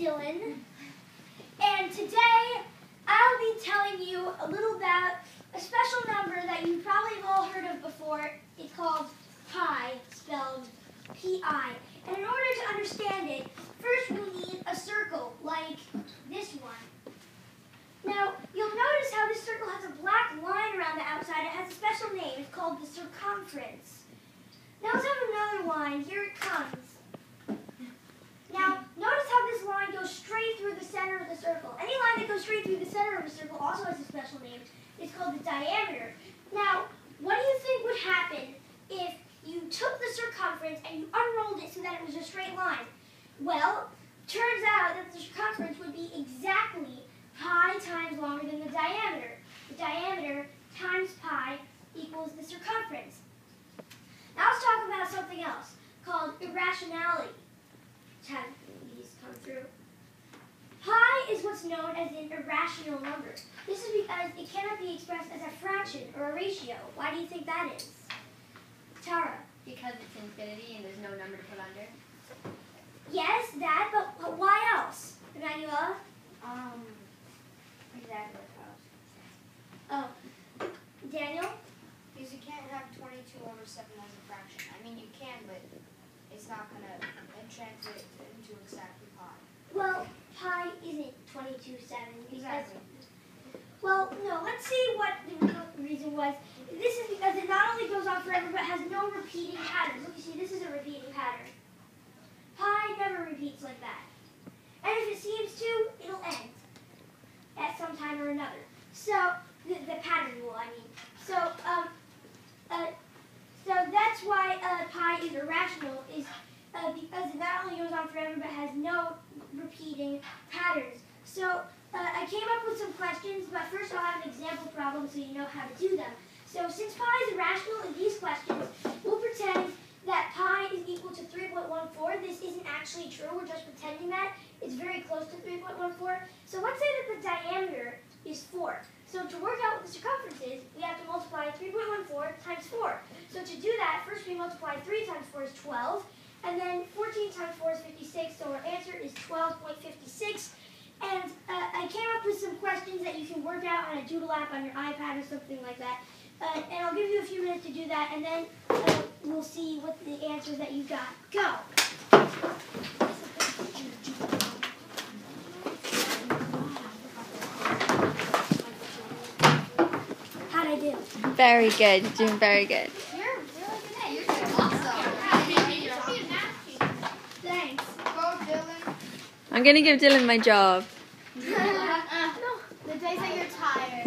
Dylan, and today I'll be telling you a little about a special number that you probably have all heard of before. It's called pi, spelled P-I. And in order to understand it, first we'll need a circle like this one. Now, you'll notice how this circle has a black line around the outside. It has a special name. It's called the circumference. Now let's have another line. Here it comes. Now, notice how this line goes straight through the center of the circle. Any line that goes straight through the center of a circle also has a special name. It's called the diameter. Now, what do you think would happen if you took the circumference and you unrolled it so that it was a straight line? Well, turns out that the circumference would be exactly pi times longer than the diameter. The diameter times pi equals the circumference. Now let's talk about something else called irrationality. Have these come through. Pi is what's known as an irrational number. This is because it cannot be expressed as a fraction or a ratio. Why do you think that is? Tara? Because it's infinity and there's no number to put under. Yes, that, but why else? Emmanuela? Exactly. Oh. Daniel? Because you can't have 22 over 7 as a fraction. I mean, you can, but it's not going to translate into exactly pi. Well, pi isn't 22/7. Exactly. Well, no, let's see what the real reason was. This is because it not only goes on forever, but has no repeating patterns. Look, you see, this is a repeating pattern. Pi never repeats like that. And if it seems to, it'll end at some time or another. So, the pattern will, I mean. So that's why pi is irrational, is because it not only goes on forever, but has no repeating patterns. So I came up with some questions, but first I'll have an example problem so you know how to do them. So since pi is irrational in these questions, we'll pretend that pi is equal to 3.14. This isn't actually true. We're just pretending that. It's very close to 3.14. So let's say that the diameter is 4. So to work out what the circumference is, we have to multiply 3.14 times 4. So to do that, first we multiply 3 times 4 is 12. And then 14 times 4 is 56. So our answer is 12.56. And I came up with some questions that you can work out on a Doodle app on your iPad or something like that. And I'll give you a few minutes to do that, and then we'll see what the answers that you got. Go! How'd I do? Very good. You're doing very good. You're really good. You're doing awesome. Thanks. Go, Dylan. I'm going to give Dylan my job. No. The days that you're tired.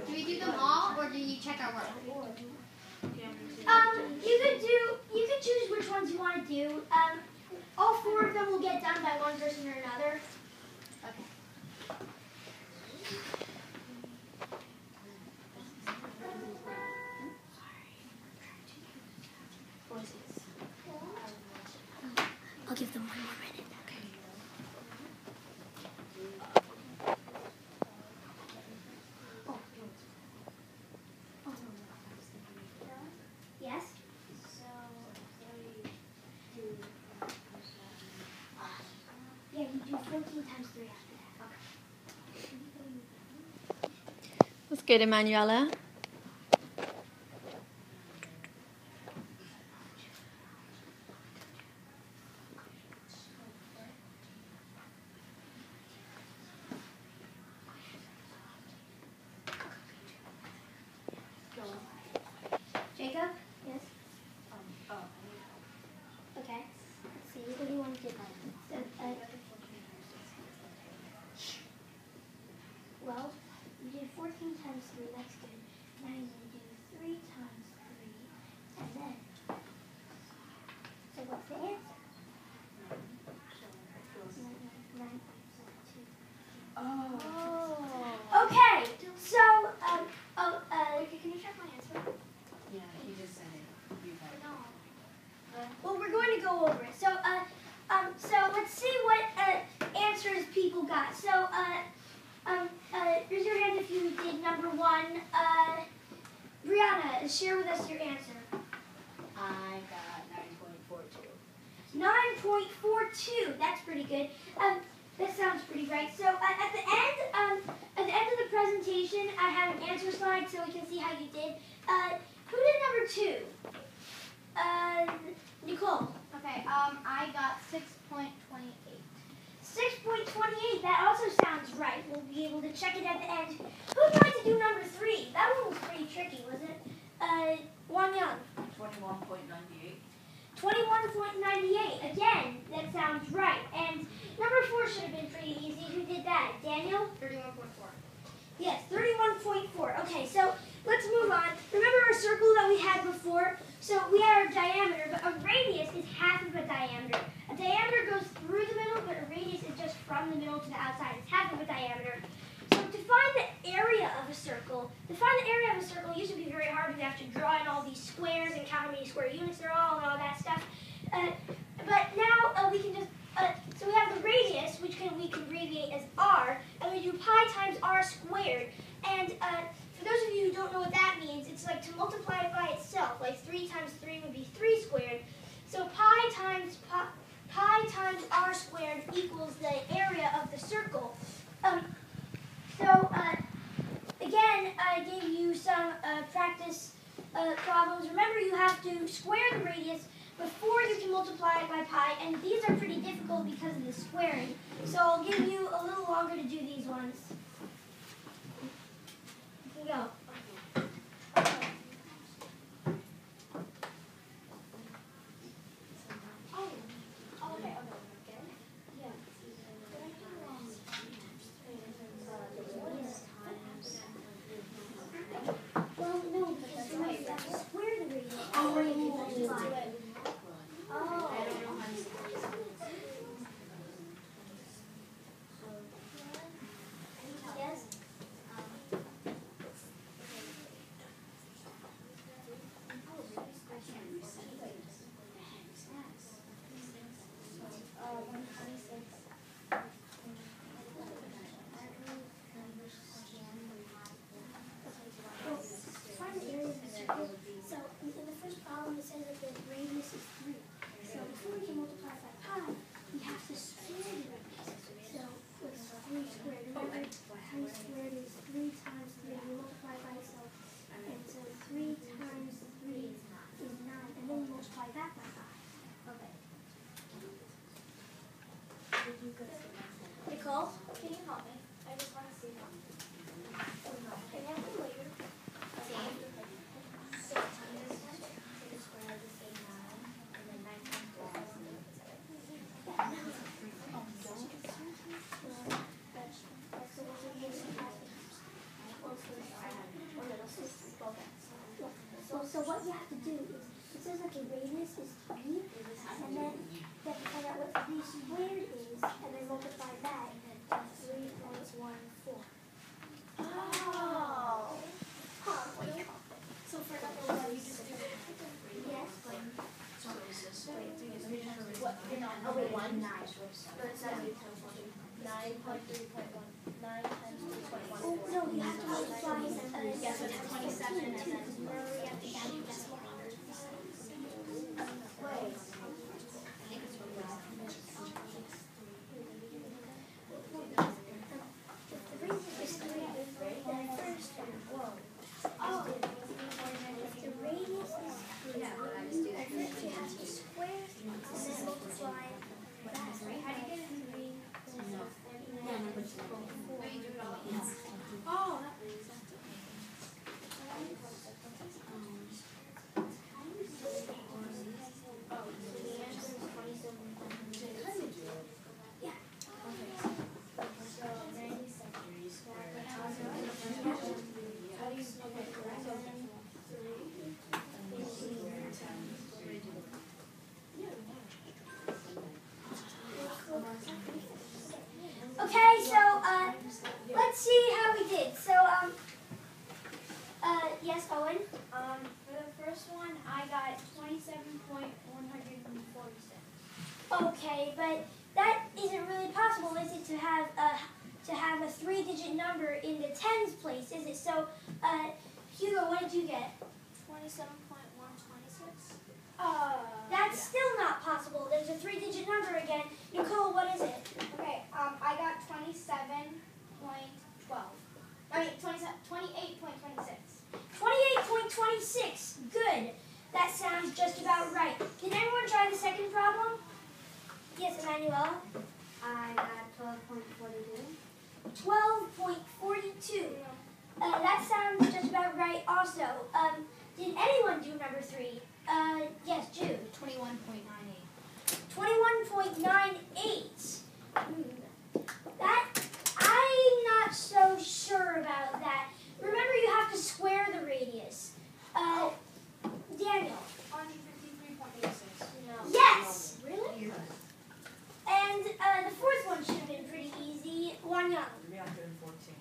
Do we do them all, or do you check our work? You could choose which ones you want to do. All 4 of them will get done by one person or another. Okay. I'll give them 1 more minute. Yes? Yeah, you do 14 times 3 after that. Okay. That's good, Emanuela. Jacob? Yes? Okay. Let's see, what do you want to do? Well, you did 14 times 3, that's good. Now you need to do 3 times 3, and then. So what's the answer? 9.72. Oh. Okay, so, can you check my answer? Yeah, he just said it. You got it. No. Well, we're going to go over it. So let's see what forgot. So, raise your hand if you did number 1. Brianna, share with us your answer. I got 9.42. 9.42. That's pretty good. That sounds pretty right. So at the end of the presentation, I have an answer slide so we can see how you did. Who did number 2? Nicole. Okay, I got 6.28. 6.28. That also sounds right. We'll be able to check it at the end. Who'd like to do number 3? That one was pretty tricky, wasn't it? Wang Young. 21.98. 21.98. Again, that sounds right. And number 4 should have been pretty easy. Who did that? Daniel? 31.4. Yes, 31.4. Okay, so let's move on. Remember our circle that we had before? So we had our diameter, but a radius is half of a diameter. A diameter goes through the middle, but a radius is just from the middle to the outside. It's half of a diameter. So to find the area of a circle, used to be very hard because you have to draw in all these squares and count how many square units there are and all that stuff. But now we can just, so we have the radius, which we can abbreviate as r, and we do pi times r squared. And for those of you who don't know what that means, it's like to multiply it by itself. Like 3 times 3 would be 3 squared. So pi times r squared equals the area of the circle. Again, I gave you some practice problems. Remember, you have to square the radius before you can multiply it by pi, and these are pretty difficult because of the squaring. So I'll give you a little longer to do these ones. Here we go. Well, no, because you have to square the radius before you can multiply. Yes? Find the area of the circle. So in the first problem, it says that the radius is 3. So before we can multiply by pi, we have to square the radius. So what's 3 squared? Remember, 3 squared is 3 times 3. We multiply by itself. And so 3 times 3 is 9. And then we multiply that by pi. Okay. Nicole, can you help me? I just want to see them. Can you help me later? So what you have to do is, it says that the radius is 3, and then you have to find out what 3 squared is, and then multiply that, and 3.14. Oh! So for number 1, you just do it. Yes. What? Oh, wait, 1? 9. But it says 9.3.1. 9 times 3.14. Oh, no, you have to multiply Yeah, so it's 27 and then. you have to add the decimal. Wait. If the radius is 3, then first, oh, if the radius is 3, then first you have to square and then multiply that. How do you get a 3? Oh, that makes sense. Okay, so let's see how we did. So yes, Owen. For the first one, I got 27.146. Okay, but that isn't really possible, is it, to have a 3-digit number in the tens place, is it? So, Hugo, what did you get? 27.126. That's still not possible. There's a 3-digit number again. Nicole, what is it? Okay, I got 27.12. I mean, 28.26. 28.26. Good. That sounds just about right. Can everyone try the second problem? Yes, Emmanuel. I got 12.42. 12.42. That sounds just about right also. Did anyone do number 3? Yes, Jude. 21.98. 21.98. That, I'm not so sure about that. Remember, you have to square the radius. Daniel. 153.86. Yes! Really? And the fourth one should have been pretty easy. One young. 314.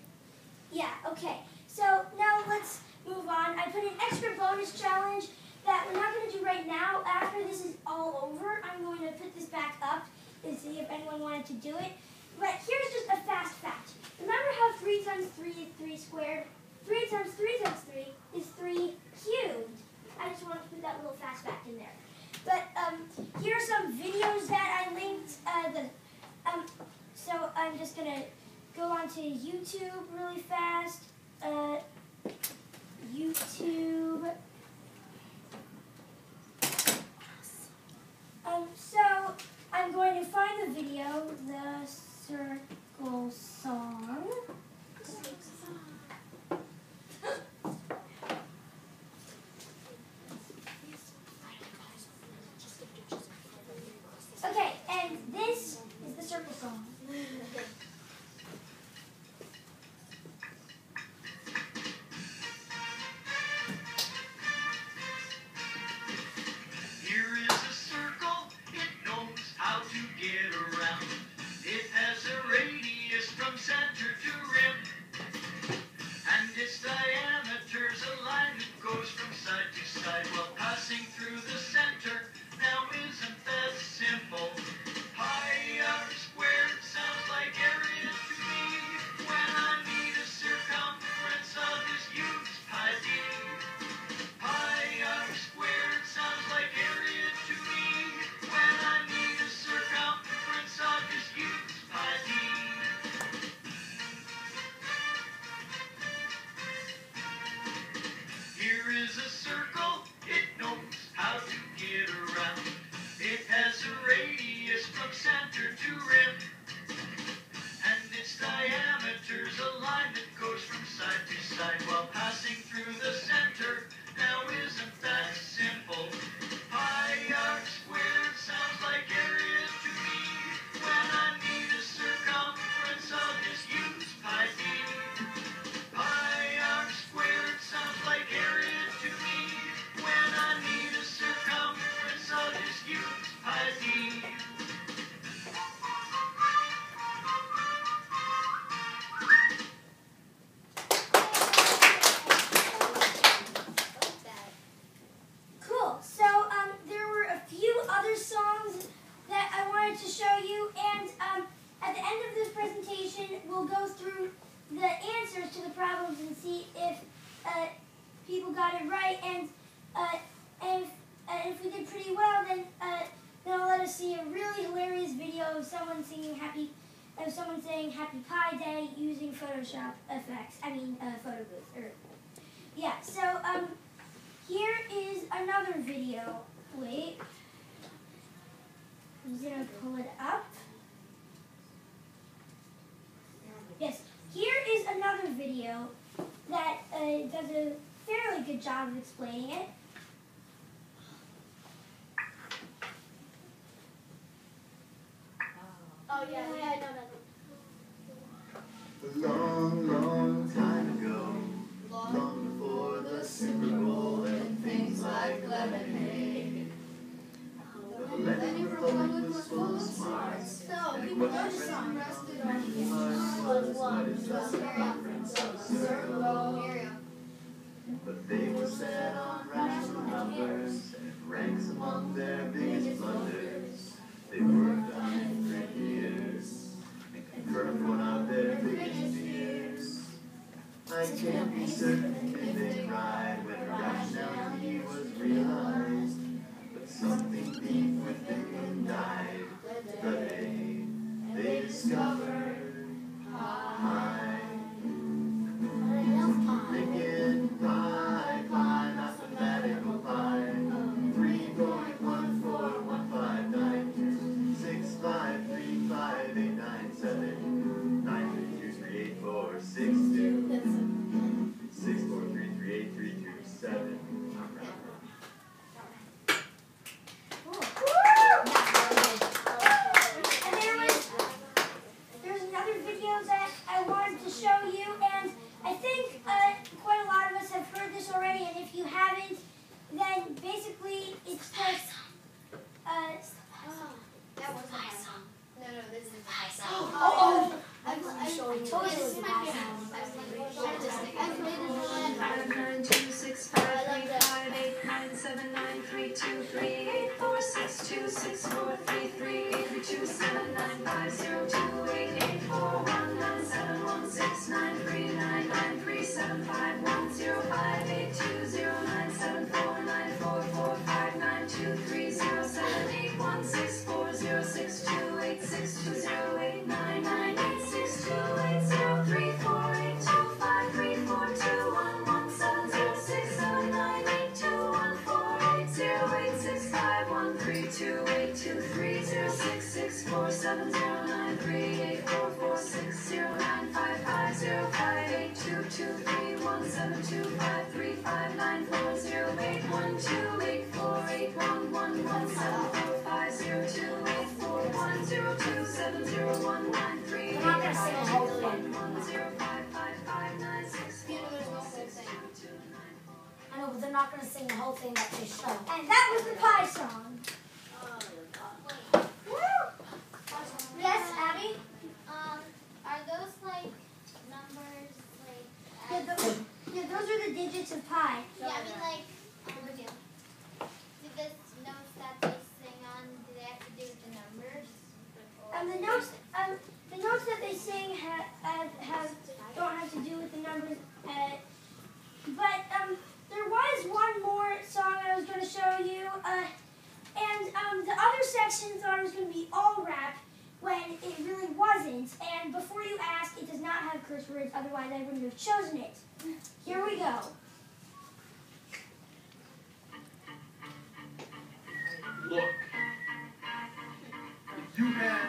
Yeah, okay. So now let's move on. I put an extra bonus challenge that we're not going to do right now. After this is all over, I'm going to put this back up and see if anyone wanted to do it. But here's just a fast fact. Remember how 3 times 3 is 3 squared? 3 times 3 times 3 is 3 cubed. I just wanted to put that little fast fact in there. But here are some videos that I linked. So I'm just going to go onto YouTube really fast. YouTube. So I'm going to find the video, The Circle Song. Okay, and this is the circle song. Here is a circle, it knows how to get around. It has a radius from center to rim. And its diameter's a line that goes from side to side while passing through the center. Now isn't that simple? Pi r squared sounds like area to me. When I need a circumference, I'll just use pi d. Pi r squared sounds like area to me. When I need a circumference, I'll just use pi d. Here is a circle, it knows how to get around. It has a radius from center to rim. And its diameter's a line that goes from side to side while passing through the center. Now isn't that simple? Pi r squared sounds like area to me. When I need a circumference, I'll just use pi d. Pi r squared sounds like area to me. When I need a circumference, I'll just use pi d. Cool. So there were a few other songs that I wanted to show you, and at the end of this presentation, we'll go through the answers to the problems and see if people got it right, and if we did pretty well, then they'll let us see a really hilarious video of someone saying Happy Pi Day using Photoshop effects. I mean, Photo Booth. Yeah. So here is another video. Wait. I'm just gonna pull it up. Yes. Here is another video that does a fairly good job of explaining it. Oh, yeah, I know that. A long, long time ago, long before the Super Bowl and things like lemonade. The Millennium Republic was full of smarts. So, people know the song. Rested on what is the circumference of a circle. But they were set on rational numbers and ranks among their biggest blunders. They worked on it something deep within died. The day they discovered pi. Thinking pi, pi, mathematical pi. 3.14159963932384626433832 And there's another video that I wanted to show you, and I think quite a lot of us have heard this already, and if you haven't, then basically it's just That was a high song. No, this is a high song. oh, I'm showing you. This is my favorite. I've played it one. 163. I'm not gonna sing the whole thing. I know, but they're not gonna sing the whole thing that they show. And that was the pie song. Yes, Abby? Are those like numbers like? Yeah, those are the digits of pi. Yeah, I mean like. Do the notes that they sing on, do they have to do with the numbers? The notes that they sing don't have to do with the numbers. But there was one more song I was going to show you, and the other section thought it was going to be all rap when it really wasn't. And before you ask, it does not have curse words, otherwise I wouldn't have chosen it. Here we go. Look, if you had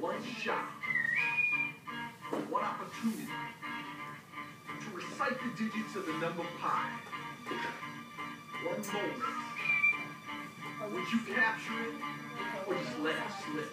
one shot, one opportunity to recite the digits of the number pi, one moment, would you capture it or just let it slip?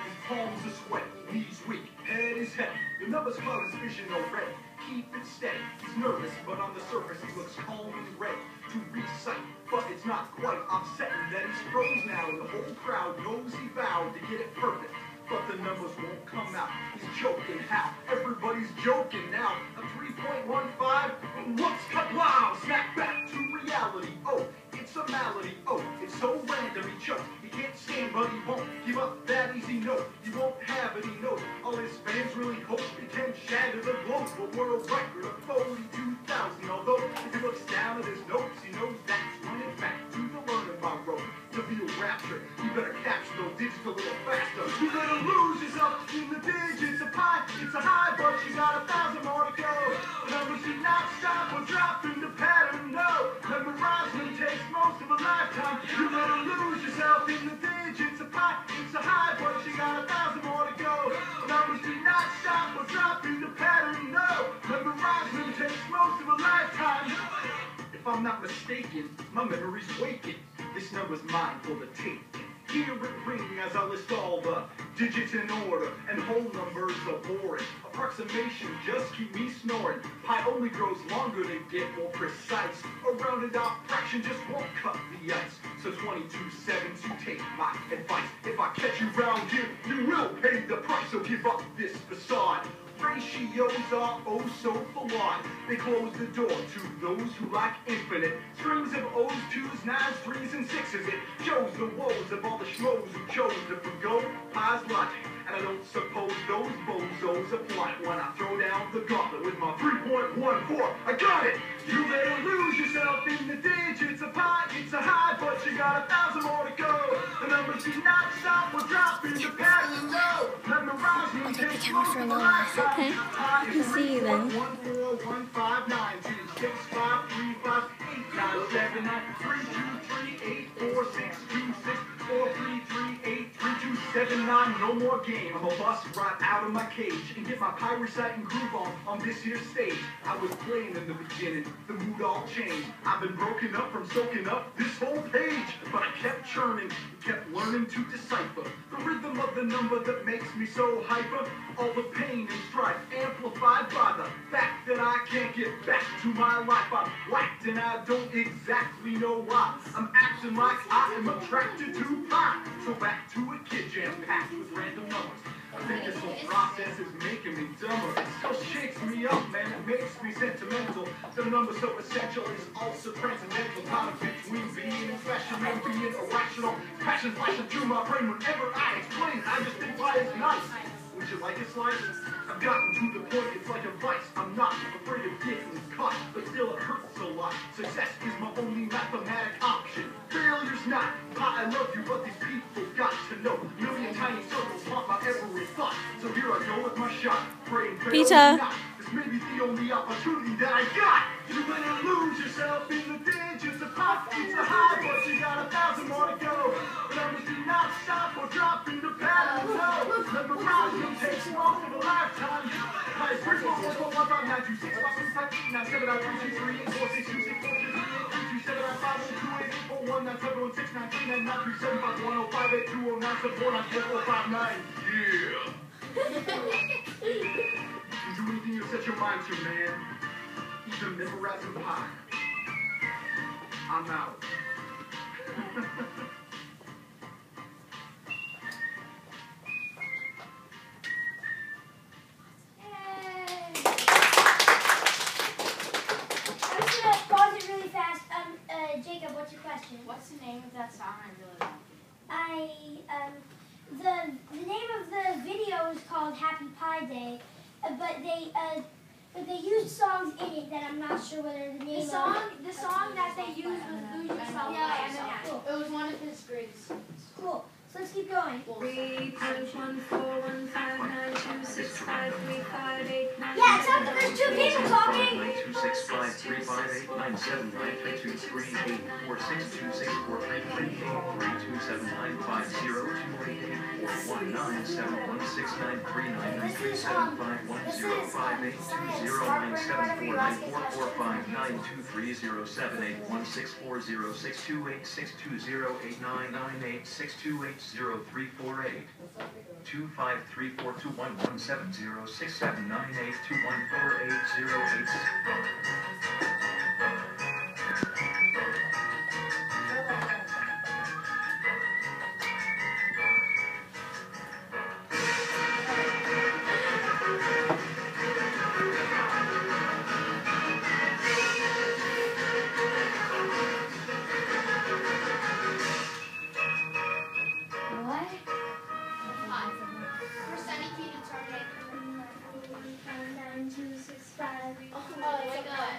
His palms are sweat, knees weak, head is heavy, the numbers cloud his vision already. Keep it steady, he's nervous, but on the surface he looks calm and ready to recite. But it's not quite upsetting that he's froze now, and the whole crowd knows he vowed to get it perfect. But the numbers won't come out. He's joking how? Everybody's joking now. A 3.15? Whoops, kablow! Snap back to reality. Oh, it's a malady. Oh, it's so random he choked. He can't stand, but he won't give up that easy note. He won't have it, he knows. All his fans really hope he can shatter the globe. A world record of 42,000. Although, if he looks down at his notes, he knows that's running back to the learning by road. To be a rapture, you better capture those digits a little faster. You better lose yourself in the digits of pi. It's a high, but you got 1,000 more to go. The numbers should not stop or drop in the pattern, no. Memorizing takes most of a lifetime. You better lose yourself in the digits of pi. It's a high, but you got 1,000 more to go. The numbers should not stop or drop in the pattern, no. Memorizing takes most of a lifetime. If I'm not mistaken, my memory's waking. This number's mine for the tape. Hear it ring as I list all the digits in order, and whole numbers are boring. Approximation just keep me snoring. Pi only grows longer to get more precise. A rounded out fraction just won't cut the ice. So 22/7 to take my advice. If I catch you round here, you will pay the price. So give up this facade. Ratios are oh so flawed. They close the door to those who like infinite strings of O's, 2's, 9's, 3's, and 6's. It shows the woes bones of all the schmoes who chose to forgo Pi's logic. And I don't suppose those bozos apply when I throw down the gauntlet with my 3.14. I got it! You better lose yourself in the digits of pi. It's a high, but you got 1,000 more to go. The numbers do not stop. We're dropping the pattern low. Memorize me. I'll take the camera for a little while. Okay. I can see you then. 1, 4, 1, 5, 9, 2, 6, 5, 3, 5, 8, 9, 7, 9, 3, 2, 3, 8, 4, 6, 2, 6, 4, 3, 3, 8, 3, 2, 7, 9. No more game. I'm a bust right out of my cage and get my pie reciting groove on this here stage. I was playing in the beginning. The mood all changed. I've been broken up from soaking up this whole page. But I kept churning, kept learning to decipher the rhythm of the number that makes me so hyper. All the pain and strife amplified by the fact that I can't get back to my life. I'm whacked and I don't exactly know why. I'm acting like I am attracted to pie. So back to a kid jam packed with random numbers. I think this whole process is making me dumber. It still shakes me up, man. It makes me sentimental. The number so essential is also transcendental. Caught between being special and being irrational. Passion flashing through my brain whenever I explain. I just think why it's nice. Would you like a slice? I've gotten to the point, it's like a vice. I'm not afraid of getting caught, but still it hurts a lot. Success is my only mathematic option. Failure's not. I love you, but these people got to know. Million tiny circles haunt my every thought. So here I go with my shot. Praying fail Peter. not. This may be the only opportunity that I got. You better lose yourself in the digits of pop. It's a high, but you got 1,000 more to go. The numbers do not stop or drop into patterns. No, memorizing takes most of a lifetime. Like 3, 4, 4, 4, 1, 5, 9, 2, 6, 5, 6, 5, 8, 9, 7, 9, 3, 2, 3, 8, 4, 6, 2, 6, 4, 2, 3, 8, 3, 2, 7, 9, 5, 1, 2, 8, 8, 4, 1, 9, 7, 1, 6, 9, 3, 9, 9, 3, 7, 5, 1, 0, 5, 8, 2, 0, 9, 7, 4, 9, 4, 4, 5, 9. Yeah. Do anything you set your mind to, man. Even memorizing pie. I'm out. I'm just gonna pause it really fast. Jacob, what's your question? What's the name of that song? I really want The name of the video is called Happy Pie Day, but they used songs in it that I'm not sure whether the name The song that they used was Lose Yourself by Eminem. Cool. It was one of his greatest songs. Cool. So let's keep going. 3, 2, 1, 4, 1, 5, 9, 2, 6, 5, 3, 5, 8, 9. Yeah, it sounds like there's two people talking. 9, 2, 6, 5, 3, 5, 8, 9, 7, 9, 3, 2, 3, 8, 4, 6, 2, 6, 4, 3, 3, 8, 3, 2, 7, 9, 5, 0, 2, 8, 8, 4, 1, 9, 7, 1, 6, 9, 3, 9, 3, 7, 5, 1, 0, 5, 8, 2, 0, 9, 7, 4, 9, 4, 4, 5, 9, 2, 3, 0, 7, 8, 1, 6, 4, 0, 6, 2, 8, 6, 2, 0, 8, 9, 9, 8, 6, 2, 8, 0, 3, 4, 8, 2, 5, 3, 4, 2, 1, 1, 7, 0, 6, 7, 9, 8, 2, 1, 4, 8, 0, 8. What? Percentage key to terminate. 9, 2, 6, 5. Oh my god.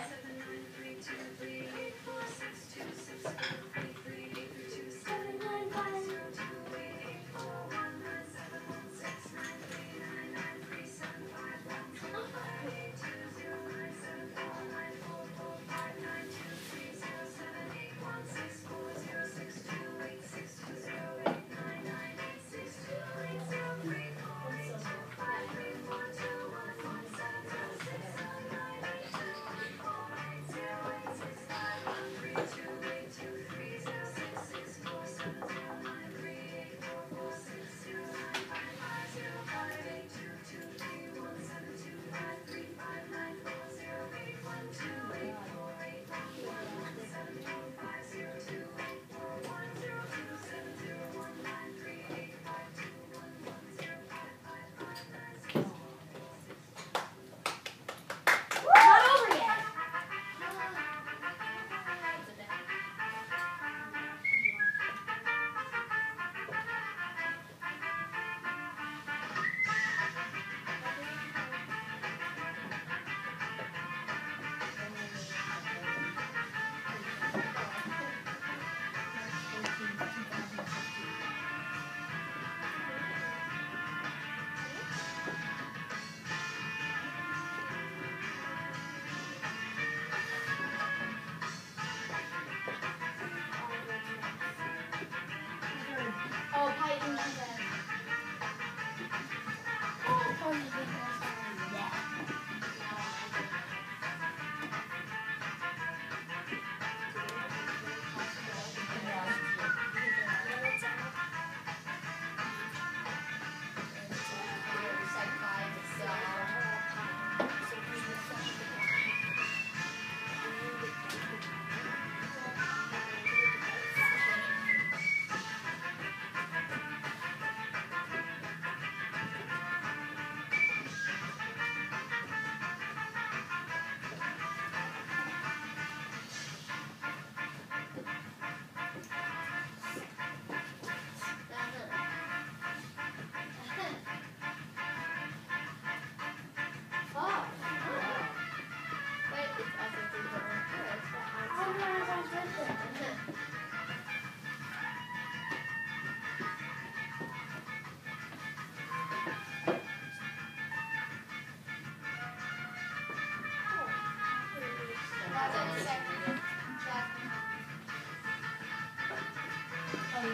Today's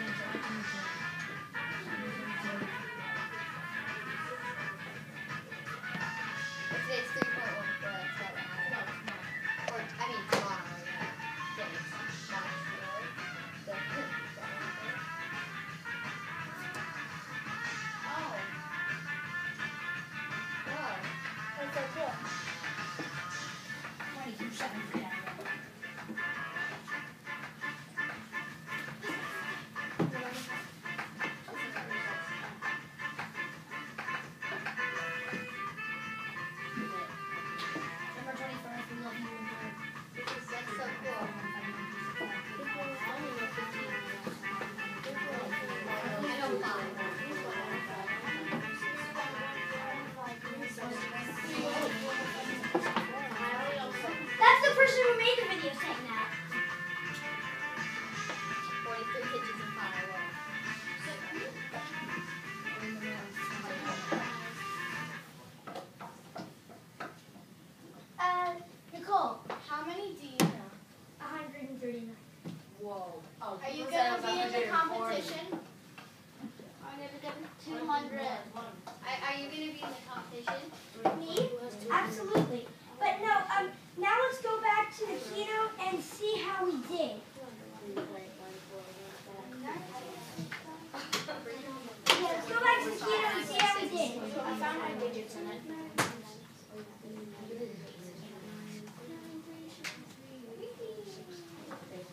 3.14. Or, I mean, tomorrow, yeah. Today's not really. Oh. Whoa. That's so cool. That's so cool. I know mine. That's the person who made the video saying that. 43 pitches of pie. Nicole, How many do you know? 139. Whoa. Oh, Are you people gonna said be in the 140. competition? I'm gonna get 200. Are you gonna be in the competition? Me? Absolutely. But no, now let's go back to the keynote and see how we did. Yeah, let's go back to the keynote and see how we did. I found my digits in it.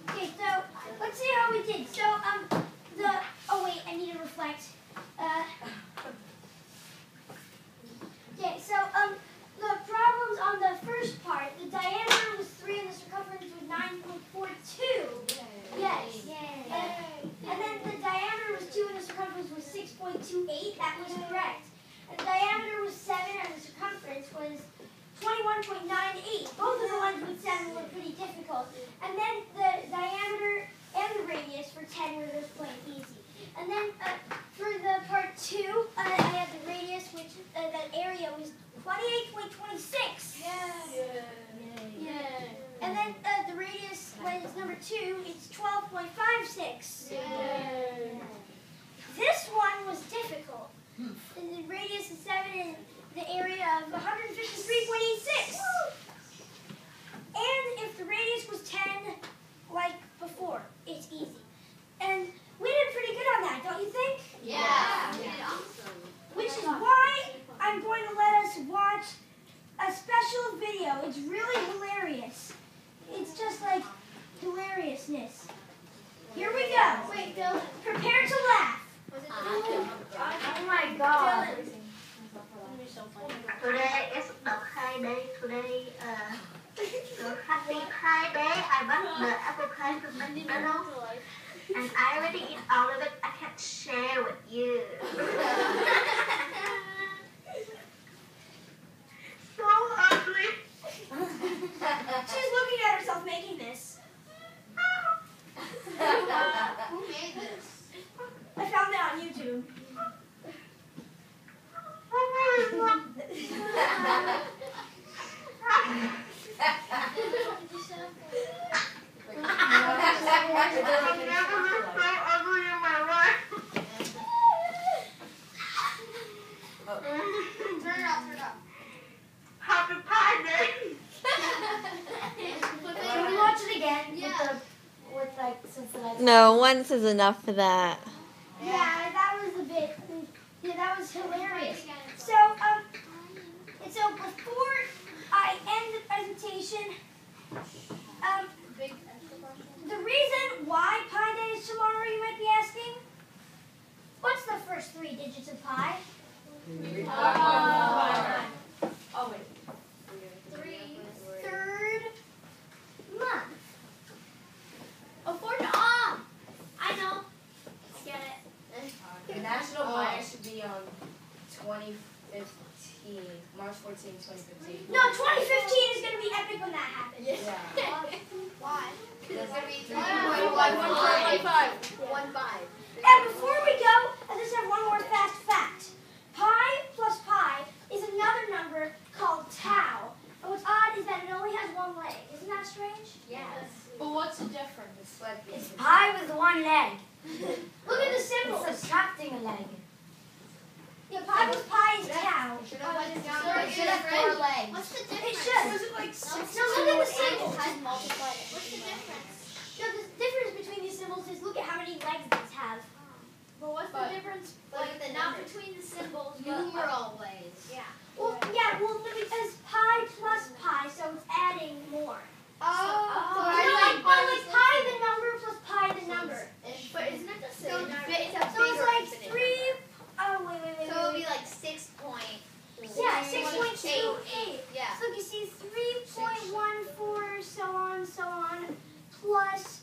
Okay, so let's see how we did. So oh wait, I need to reflect. Okay, so the problems on the first part, the diameter was 3 and the circumference was 9.42. Yes. And then the diameter was 2 and the circumference was 6.28. That was correct. And the diameter was 7 and the circumference was 21.98. Both of the ones with 7 were pretty difficult. And then the diameter and the radius for 10 were just plain easy. And then for the part 2, I had the radius, which that area was 28.26. Yeah. And then the radius was number 2. It's 12.56. This one was difficult. And the radius is 7 and the area of 153.86. And if the radius was 10, like before, it's easy. And we did pretty good on that, don't you think? Yeah. Which is why I'm going to let us watch a special video. It's really hilarious. It's just like hilariousness. Here we go. Wait, Dylan. Prepare to laugh. Oh my god. Today is the pie day. Today, the happy pie day. I bought the apple pie from McDonald's, and I already eat all of it. I can't share with you. So ugly. She's looking at herself making this. Who made this? I found it on YouTube. I've never been so ugly in my life. Turn it off. Happy Pie Day. Can we watch it again? Yeah. With like Cincinnati? No, once is enough for that. Yeah, that was a bit. Yeah, that was hilarious. So so before I end the presentation, the reason why Pi Day is tomorrow, you might be asking. What's the first 3 digits of pi? Oh, wait. 3rd month. Oh, 4 I know. Get it. The National Pie should be on 2015, March 14, 2015. No, 2015 is going to be epic when that happens. Yeah. Why? That's It's gonna be 3.15. 3.15. And before we go, I just have one more fast fact. Pi plus pi is another number called tau. And what's odd is that it only has 1 leg. Isn't that strange? Yes. But what's the difference? It's like It's pie with 1 leg. But what's the difference? Like the not numbers. between the symbols, but Numeral ways. yeah. Well, yeah, well, because pi plus pi, so it's adding more. So But like pi the number plus pi the number. But isn't it the So same? it's So it's like 3, oh wait. So it'll be like 6 point. Yeah, 6.28. Yeah. So you see 3.14, so on, plus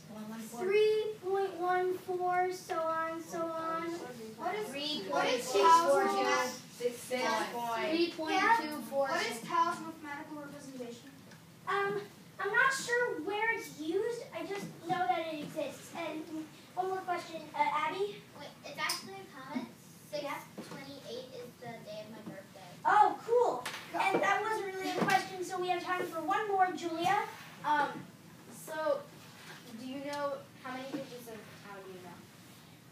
3.14, so on. What is 3.642. 3.224? What is Tao's mathematical representation? I'm not sure where it's used. I just know that it exists. And one more question, Abby. Wait, it's actually a comment. 6/28 is the day of my birthday. Oh, cool. And that wasn't really a question, so we have time for one more, Julia. So, do you know how many digits of Tao do you know?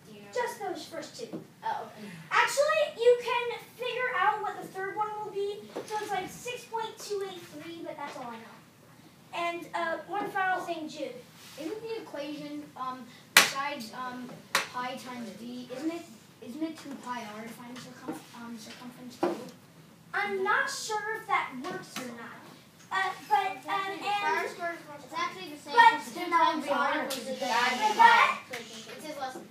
Do you know? Just those first two. Oh, okay. Actually, you can figure out what the third one will be. So it's like 6.283, but that's all I know. And one final thing, Jude. Isn't the equation besides pi times d? Isn't it 2 pi r to find circumference too? I'm not sure if that works or not. But It's actually the same. But- It's 2 times r, which is But- it says less than